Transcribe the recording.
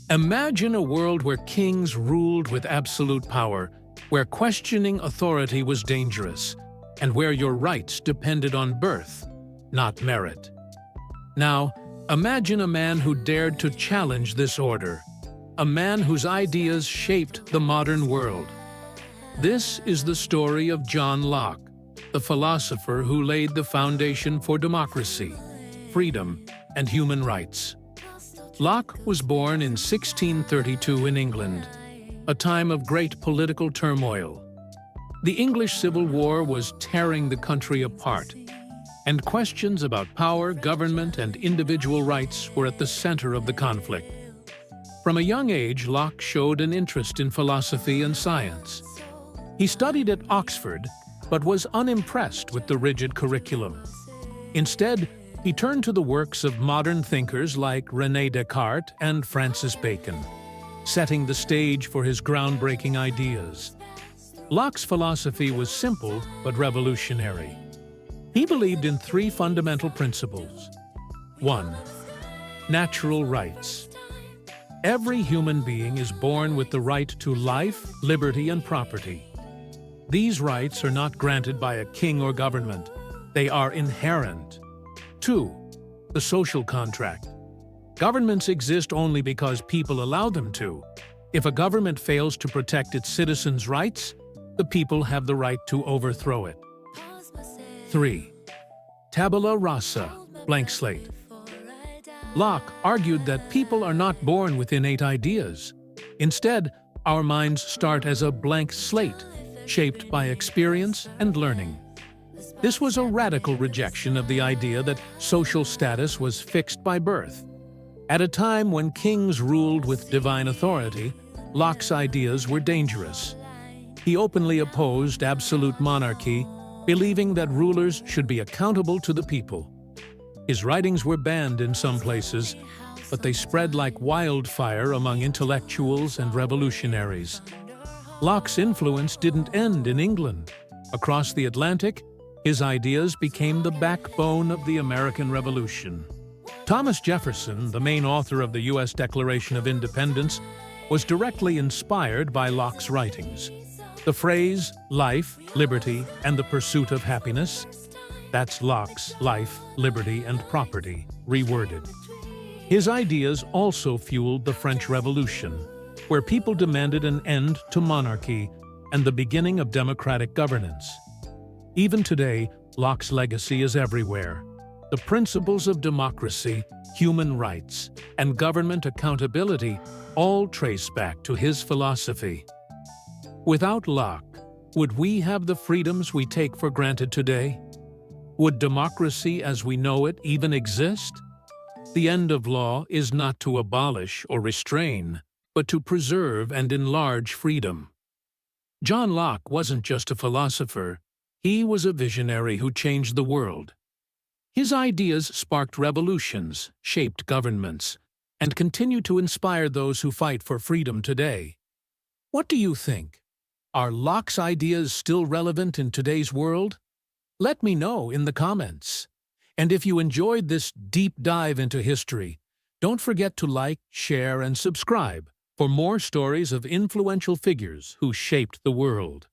Imagine a world where kings ruled with absolute power, where questioning authority was dangerous, and where your rights depended on birth, not merit. Now, imagine a man who dared to challenge this order, a man whose ideas shaped the modern world. This is the story of John Locke, the philosopher who laid the foundation for democracy, freedom, and human rights. Locke was born in 1632 in England, a time of great political turmoil. The English Civil War was tearing the country apart, and questions about power, government, and individual rights were at the center of the conflict. From a young age, Locke showed an interest in philosophy and science. He studied at Oxford, but was unimpressed with the rigid curriculum. Instead, he turned to the works of modern thinkers like René Descartes and Francis Bacon, setting the stage for his groundbreaking ideas. Locke's philosophy was simple but revolutionary. He believed in three fundamental principles. 1. Natural rights. Every human being is born with the right to life, liberty, and property. These rights are not granted by a king or government. They are inherent. 2. The social contract. Governments exist only because people allow them to. If a government fails to protect its citizens' rights, the people have the right to overthrow it. 3. Tabula rasa, blank slate. Locke argued that people are not born with innate ideas. Instead, our minds start as a blank slate, shaped by experience and learning. This was a radical rejection of the idea that social status was fixed by birth. At a time when kings ruled with divine authority, Locke's ideas were dangerous. He openly opposed absolute monarchy, believing that rulers should be accountable to the people. His writings were banned in some places, but they spread like wildfire among intellectuals and revolutionaries. Locke's influence didn't end in England. Across the Atlantic, his ideas became the backbone of the American Revolution. Thomas Jefferson, the main author of the U.S. Declaration of Independence, was directly inspired by Locke's writings. The phrase, life, liberty, and the pursuit of happiness, that's Locke's life, liberty, and property, reworded. His ideas also fueled the French Revolution, where people demanded an end to monarchy and the beginning of democratic governance. Even today, Locke's legacy is everywhere. The principles of democracy, human rights, and government accountability all trace back to his philosophy. Without Locke, would we have the freedoms we take for granted today? Would democracy as we know it even exist? The end of law is not to abolish or restrain, but to preserve and enlarge freedom. John Locke wasn't just a philosopher. He was a visionary who changed the world. His ideas sparked revolutions, shaped governments, and continue to inspire those who fight for freedom today. What do you think? Are Locke's ideas still relevant in today's world? Let me know in the comments. And if you enjoyed this deep dive into history, don't forget to like, share, and subscribe for more stories of influential figures who shaped the world.